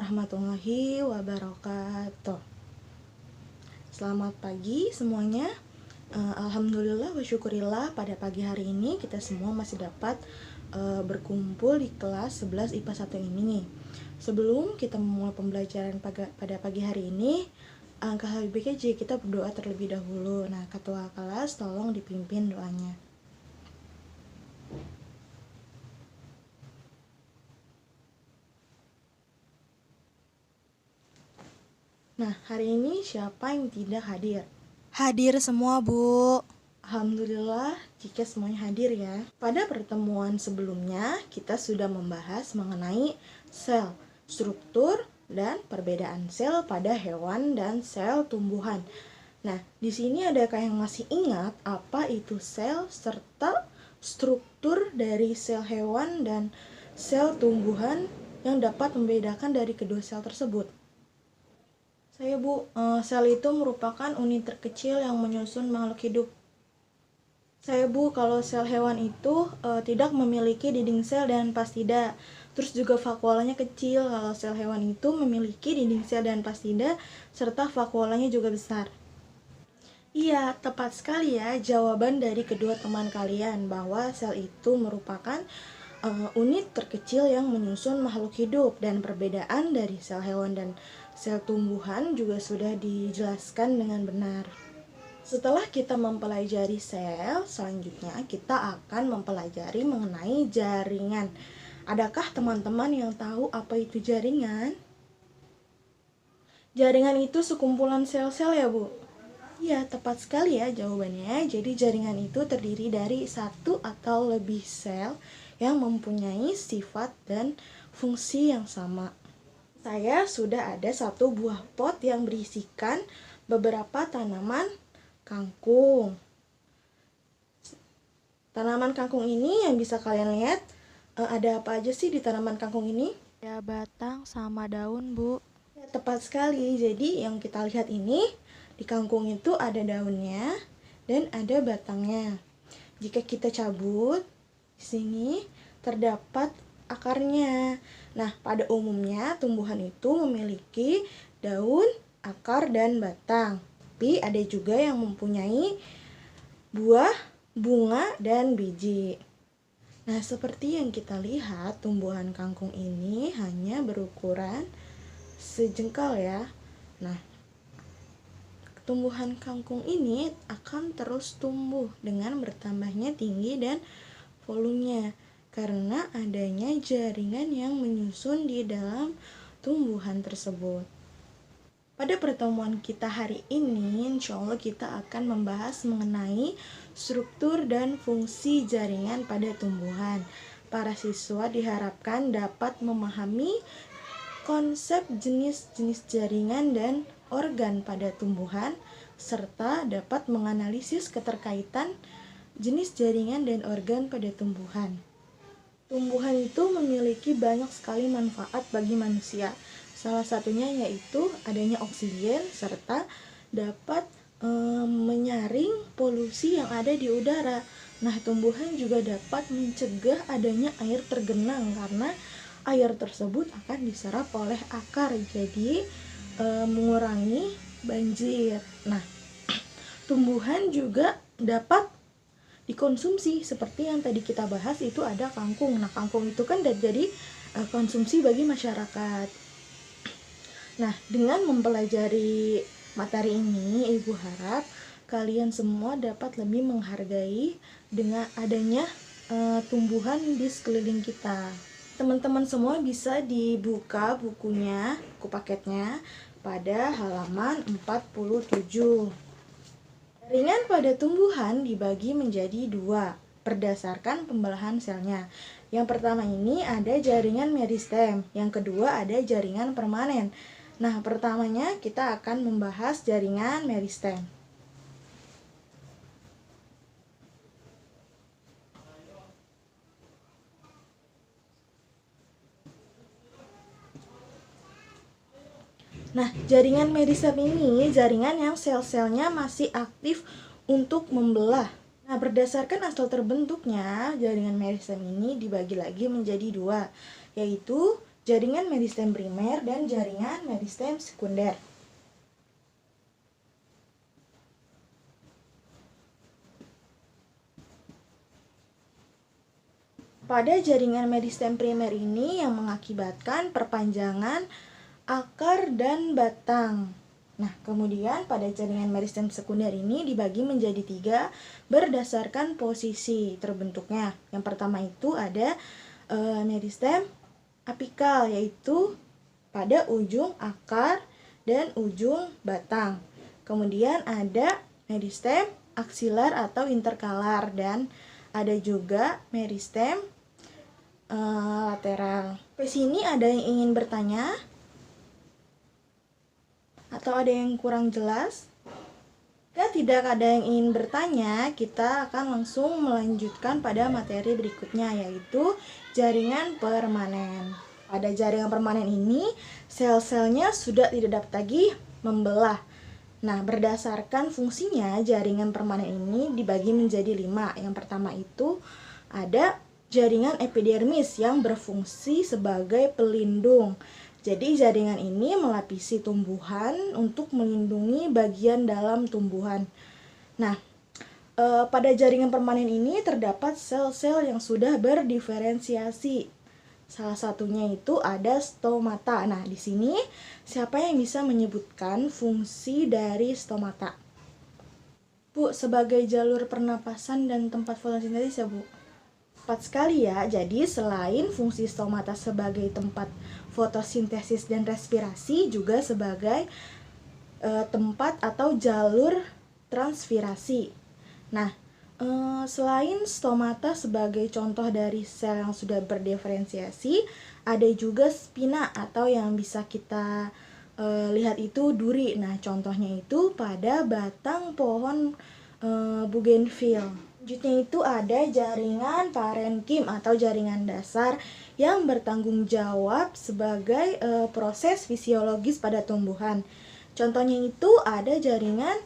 warahmatullahi wabarakatuh. Selamat pagi semuanya. Alhamdulillah wa syukurillah, pada pagi hari ini kita semua masih dapat berkumpul di kelas 11 IPA 1 ini nih. Sebelum kita memulai pembelajaran pada pagi hari ini, alangkah lebih baiknya kita berdoa terlebih dahulu. Nah, ketua kelas tolong dipimpin doanya. Nah, hari ini siapa yang tidak hadir? Hadir semua, Bu. Alhamdulillah jika semuanya hadir ya. Pada pertemuan sebelumnya kita sudah membahas mengenai sel, struktur, dan perbedaan sel pada hewan dan sel tumbuhan. Nah, di sini adakah yang masih ingat apa itu sel serta struktur dari sel hewan dan sel tumbuhan yang dapat membedakan dari kedua sel tersebut? Saya, Bu. Sel itu merupakan unit terkecil yang menyusun makhluk hidup. Saya, Bu. Kalau sel hewan itu tidak memiliki dinding sel dan plastida. Terus juga vakuolanya kecil. Kalau sel hewan itu memiliki dinding sel dan plastida serta vakuolanya juga besar. Iya, tepat sekali ya jawaban dari kedua teman kalian bahwa sel itu merupakan unit terkecil yang menyusun makhluk hidup, dan perbedaan dari sel hewan dan sel tumbuhan juga sudah dijelaskan dengan benar. Setelah kita mempelajari sel, selanjutnya kita akan mempelajari mengenai jaringan. Adakah teman-teman yang tahu apa itu jaringan? Jaringan itu sekumpulan sel-sel ya, Bu? Ya, tepat sekali ya jawabannya. Jadi jaringan itu terdiri dari satu atau lebih sel yang mempunyai sifat dan fungsi yang sama. Saya sudah ada satu buah pot yang berisikan beberapa tanaman kangkung. Tanaman kangkung ini yang bisa kalian lihat, ada apa aja sih di tanaman kangkung ini? Ya, batang sama daun, Bu. Ya, tepat sekali. Jadi yang kita lihat ini, di kangkung itu ada daunnya dan ada batangnya. Jika kita cabut, di sini terdapat akarnya. Nah, pada umumnya tumbuhan itu memiliki daun, akar, dan batang. Tapi ada juga yang mempunyai buah, bunga, dan biji. Nah, seperti yang kita lihat, tumbuhan kangkung ini hanya berukuran sejengkal ya. Nah, tumbuhan kangkung ini akan terus tumbuh dengan bertambahnya tinggi dan volumenya karena adanya jaringan yang menyusun di dalam tumbuhan tersebut. Pada pertemuan kita hari ini, insya Allah kita akan membahas mengenai struktur dan fungsi jaringan pada tumbuhan. Para siswa diharapkan dapat memahami konsep jenis-jenis jaringan dan organ pada tumbuhan, serta dapat menganalisis keterkaitan jenis jaringan dan organ pada tumbuhan. Tumbuhan itu memiliki banyak sekali manfaat bagi manusia. Salah satunya yaitu adanya oksigen serta dapat menyaring polusi yang ada di udara. Nah, tumbuhan juga dapat mencegah adanya air tergenang karena air tersebut akan diserap oleh akar, jadi mengurangi banjir. Nah, tumbuhan juga dapat dikonsumsi seperti yang tadi kita bahas, itu ada kangkung. Nah, kangkung itu kan jadi konsumsi bagi masyarakat. Nah, dengan mempelajari materi ini, Ibu harap kalian semua dapat lebih menghargai dengan adanya tumbuhan di sekeliling kita. Teman-teman semua bisa dibuka bukunya, buku paketnya pada halaman 47. Jaringan pada tumbuhan dibagi menjadi dua berdasarkan pembelahan selnya. Yang pertama ini ada jaringan meristem, yang kedua ada jaringan permanen. Nah, pertamanya kita akan membahas jaringan meristem. Nah, jaringan meristem ini jaringan yang sel-selnya masih aktif untuk membelah. Nah, berdasarkan asal terbentuknya, jaringan meristem ini dibagi lagi menjadi dua, yaitu jaringan meristem primer dan jaringan meristem sekunder. Pada jaringan meristem primer ini yang mengakibatkan perpanjangan akar dan batang. Nah, kemudian pada jaringan meristem sekunder ini dibagi menjadi 3 berdasarkan posisi terbentuknya. Yang pertama itu ada meristem apikal, yaitu pada ujung akar dan ujung batang. Kemudian ada meristem aksilar atau interkalar, dan ada juga meristem lateral. Sampai sini ada yang ingin bertanya? Atau ada yang kurang jelas? Jika tidak ada yang ingin bertanya, kita akan langsung melanjutkan pada materi berikutnya, yaitu jaringan permanen. Pada jaringan permanen ini, sel-selnya sudah tidak dapat lagi membelah. Nah, berdasarkan fungsinya, jaringan permanen ini dibagi menjadi 5. Yang pertama itu ada jaringan epidermis yang berfungsi sebagai pelindung. Jadi jaringan ini melapisi tumbuhan untuk melindungi bagian dalam tumbuhan. Nah, pada jaringan permanen ini terdapat sel-sel yang sudah berdiferensiasi. Salah satunya itu ada stomata. Nah, di sini siapa yang bisa menyebutkan fungsi dari stomata? Bu, sebagai jalur pernapasan dan tempat fotosintesis ya, Bu? Tepat sekali ya. Jadi selain fungsi stomata sebagai tempat fotosintesis dan respirasi, juga sebagai tempat atau jalur transpirasi. Nah, selain stomata sebagai contoh dari sel yang sudah berdiferensiasi, ada juga spina atau yang bisa kita lihat itu duri. Nah, contohnya itu pada batang pohon bougainville. Selanjutnya itu ada jaringan parenkim atau jaringan dasar yang bertanggung jawab sebagai proses fisiologis pada tumbuhan. Contohnya itu ada jaringan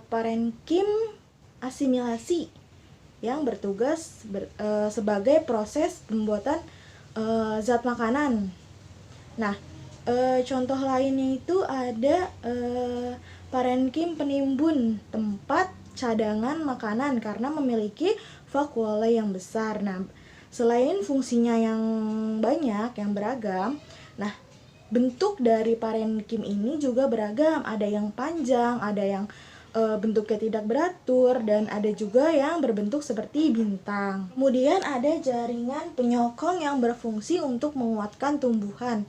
parenkim asimilasi yang bertugas sebagai proses pembuatan zat makanan. Nah, contoh lainnya itu ada parenkim penimbun, tempat cadangan makanan karena memiliki vakuole yang besar. Nah, selain fungsinya yang banyak, yang beragam, nah bentuk dari parenkim ini juga beragam. Ada yang panjang, ada yang bentuknya tidak beratur, dan ada juga yang berbentuk seperti bintang. Kemudian ada jaringan penyokong yang berfungsi untuk menguatkan tumbuhan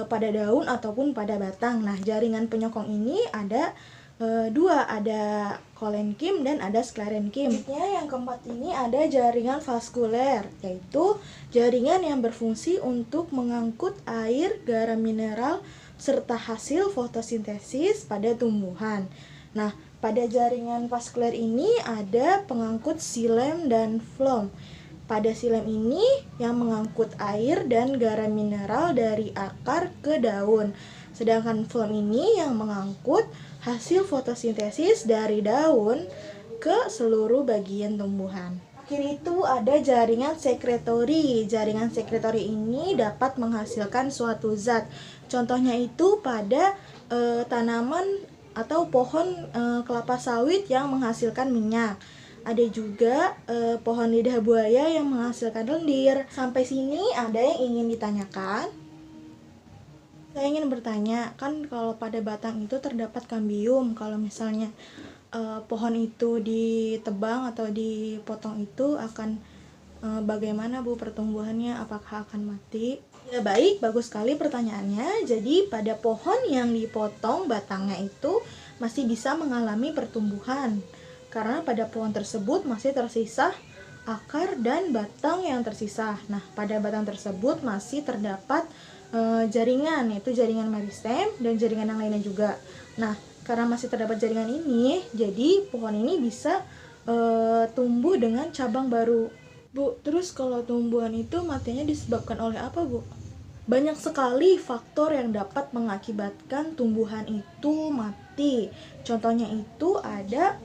pada daun ataupun pada batang. Nah, jaringan penyokong ini ada 2, ada kolenkim dan ada sklerenkim. Yang keempat ini ada jaringan vaskuler, yaitu jaringan yang berfungsi untuk mengangkut air, garam mineral, serta hasil fotosintesis pada tumbuhan. Nah, pada jaringan vaskuler ini ada pengangkut xilem dan phloem. Pada xilem ini yang mengangkut air dan garam mineral dari akar ke daun. Sedangkan phloem ini yang mengangkut hasil fotosintesis dari daun ke seluruh bagian tumbuhan. Akhir itu ada jaringan sekretori. Jaringan sekretori ini dapat menghasilkan suatu zat. Contohnya itu pada tanaman atau pohon kelapa sawit yang menghasilkan minyak. Ada juga pohon lidah buaya yang menghasilkan lendir. Sampai sini ada yang ingin ditanyakan? Saya ingin bertanya, kan kalau pada batang itu terdapat kambium. Kalau misalnya pohon itu ditebang atau dipotong, itu akan bagaimana, Bu, pertumbuhannya? Apakah akan mati? Ya, baik, bagus sekali pertanyaannya. Jadi pada pohon yang dipotong batangnya itu masih bisa mengalami pertumbuhan, karena pada pohon tersebut masih tersisa akar dan batang yang tersisa. Nah, pada batang tersebut masih terdapat jaringan, yaitu jaringan meristem dan jaringan yang lainnya juga. Nah, karena masih terdapat jaringan ini, jadi pohon ini bisa tumbuh dengan cabang baru. Bu, terus kalau tumbuhan itu matinya disebabkan oleh apa, Bu? Banyak sekali faktor yang dapat mengakibatkan tumbuhan itu mati. Contohnya itu ada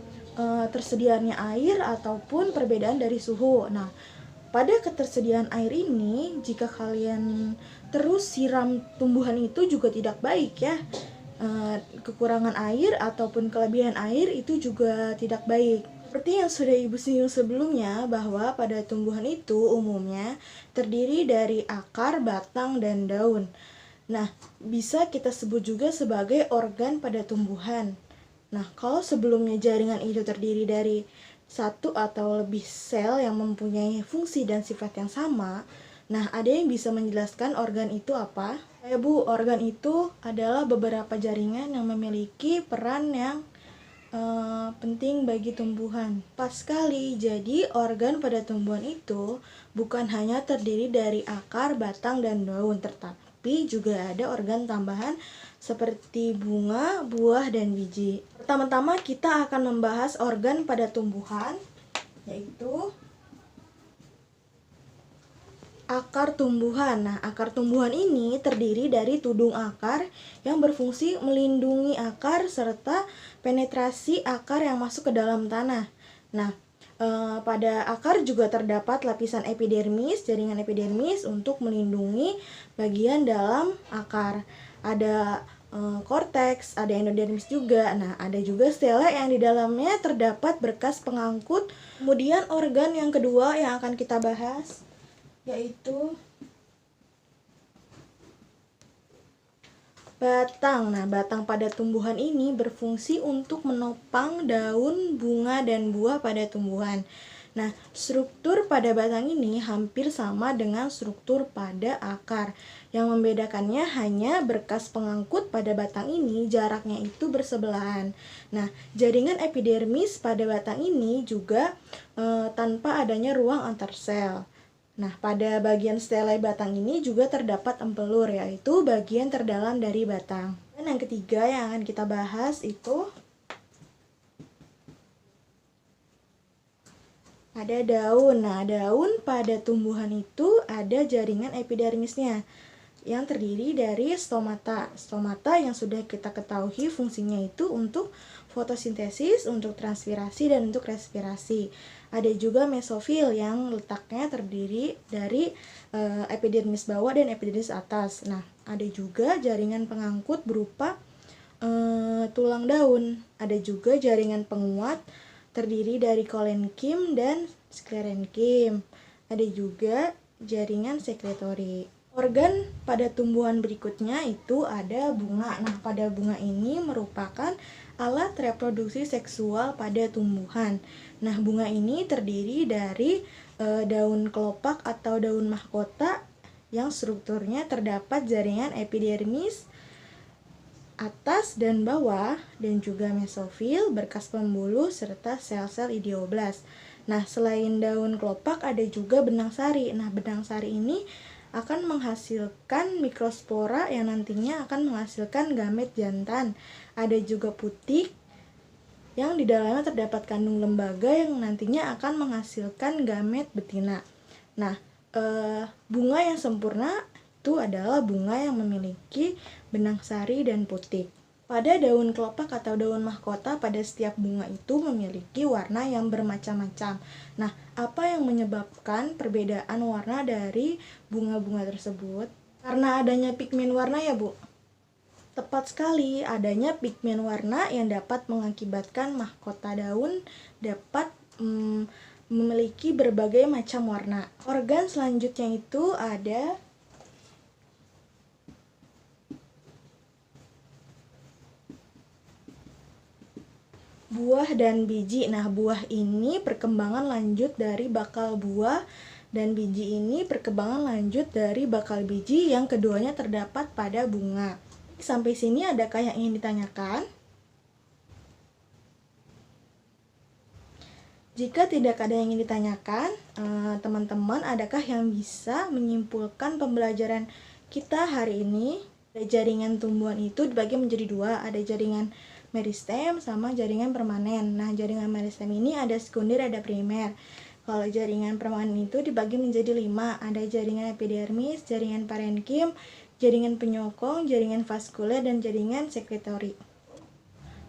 tersediaannya air ataupun perbedaan dari suhu. Nah, pada ketersediaan air ini, jika kalian terus siram tumbuhan itu juga tidak baik ya. Kekurangan air ataupun kelebihan air itu juga tidak baik. Seperti yang sudah Ibu singgung sebelumnya, bahwa pada tumbuhan itu umumnya terdiri dari akar, batang, dan daun. Nah, bisa kita sebut juga sebagai organ pada tumbuhan. Nah, kalau sebelumnya jaringan itu terdiri dari satu atau lebih sel yang mempunyai fungsi dan sifat yang sama, nah ada yang bisa menjelaskan organ itu apa? Bu, organ itu adalah beberapa jaringan yang memiliki peran yang penting bagi tumbuhan. Pas sekali, jadi organ pada tumbuhan itu bukan hanya terdiri dari akar, batang, dan daun, tetapi juga ada organ tambahan seperti bunga, buah, dan biji. Pertama-tama kita akan membahas organ pada tumbuhan, yaitu akar tumbuhan. Nah, akar tumbuhan ini terdiri dari tudung akar yang berfungsi melindungi akar serta penetrasi akar yang masuk ke dalam tanah. Nah, pada akar juga terdapat lapisan epidermis, jaringan epidermis untuk melindungi bagian dalam akar. Ada korteks, ada endodermis juga. Nah, ada juga stela yang di dalamnya terdapat berkas pengangkut. Kemudian organ yang kedua yang akan kita bahas yaitu batang. Nah, batang pada tumbuhan ini berfungsi untuk menopang daun, bunga, dan buah pada tumbuhan. Nah, struktur pada batang ini hampir sama dengan struktur pada akar. Yang membedakannya hanya berkas pengangkut pada batang ini jaraknya itu bersebelahan. Nah, jaringan epidermis pada batang ini juga tanpa adanya ruang antar sel. Nah, pada bagian stelai batang ini juga terdapat empelur, yaitu bagian terdalam dari batang. Dan yang ketiga yang akan kita bahas itu ada daun. Nah, daun pada tumbuhan itu ada jaringan epidermisnya yang terdiri dari stomata. Stomata yang sudah kita ketahui fungsinya itu untuk fotosintesis, untuk transpirasi, dan untuk respirasi. Ada juga mesofil yang letaknya terdiri dari epidermis bawah dan epidermis atas. Nah, ada juga jaringan pengangkut berupa tulang daun. Ada juga jaringan penguat terdiri dari kolenkim dan sklerenkim. Ada juga jaringan sekretori. Organ pada tumbuhan berikutnya itu ada bunga. Nah, pada bunga ini merupakan alat reproduksi seksual pada tumbuhan. Nah, bunga ini terdiri dari daun kelopak atau daun mahkota yang strukturnya terdapat jaringan epidermis atas dan bawah, dan juga mesofil, berkas pembuluh, serta sel-sel idioblast. Nah, selain daun kelopak ada juga benang sari. Nah, benang sari ini akan menghasilkan mikrospora yang nantinya akan menghasilkan gamet jantan. Ada juga putik yang di dalamnya terdapat kandung lembaga yang nantinya akan menghasilkan gamet betina. Nah, bunga yang sempurna itu adalah bunga yang memiliki benang sari dan putik. Pada daun kelopak atau daun mahkota, pada setiap bunga itu memiliki warna yang bermacam-macam. Nah, apa yang menyebabkan perbedaan warna dari bunga-bunga tersebut? Karena adanya pigmen warna ya, Bu? Tepat sekali, adanya pigmen warna yang dapat mengakibatkan mahkota daun dapat memiliki berbagai macam warna. Organ selanjutnya itu ada buah dan biji. Nah, buah ini perkembangan lanjut dari bakal buah, dan biji ini perkembangan lanjut dari bakal biji yang keduanya terdapat pada bunga. Sampai sini adakah yang ingin ditanyakan? Jika tidak ada yang ingin ditanyakan, teman-teman adakah yang bisa menyimpulkan pembelajaran kita hari ini? Jaringan tumbuhan itu dibagi menjadi dua, ada jaringan meristem sama jaringan permanen. Nah, jaringan meristem ini ada sekunder, ada primer. Kalau jaringan permanen itu dibagi menjadi 5, ada jaringan epidermis, jaringan parenkim, jaringan penyokong, jaringan vaskuler, dan jaringan sekretori.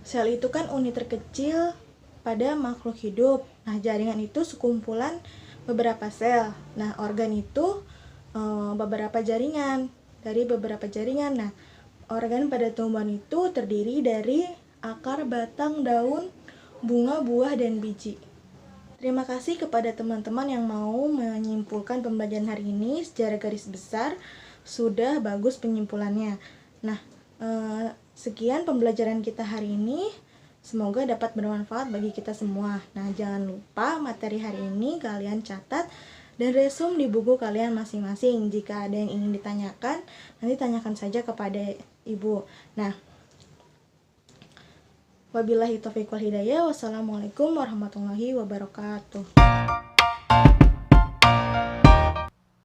Sel itu kan unit terkecil pada makhluk hidup. Nah, jaringan itu sekumpulan beberapa sel. Nah, organ itu beberapa jaringan. Dari beberapa jaringan. Nah, organ pada tumbuhan itu terdiri dari akar, batang, daun, bunga, buah, dan biji. Terima kasih kepada teman-teman yang mau menyimpulkan pembelajaran hari ini. Secara garis besar sudah bagus penyimpulannya. Nah, sekian pembelajaran kita hari ini. Semoga dapat bermanfaat bagi kita semua. Nah, jangan lupa materi hari ini kalian catat dan resum di buku kalian masing-masing. Jika ada yang ingin ditanyakan, nanti tanyakan saja kepada ibu. Nah, wabillahi taufiq wal hidayah. Wassalamualaikum warahmatullahi wabarakatuh.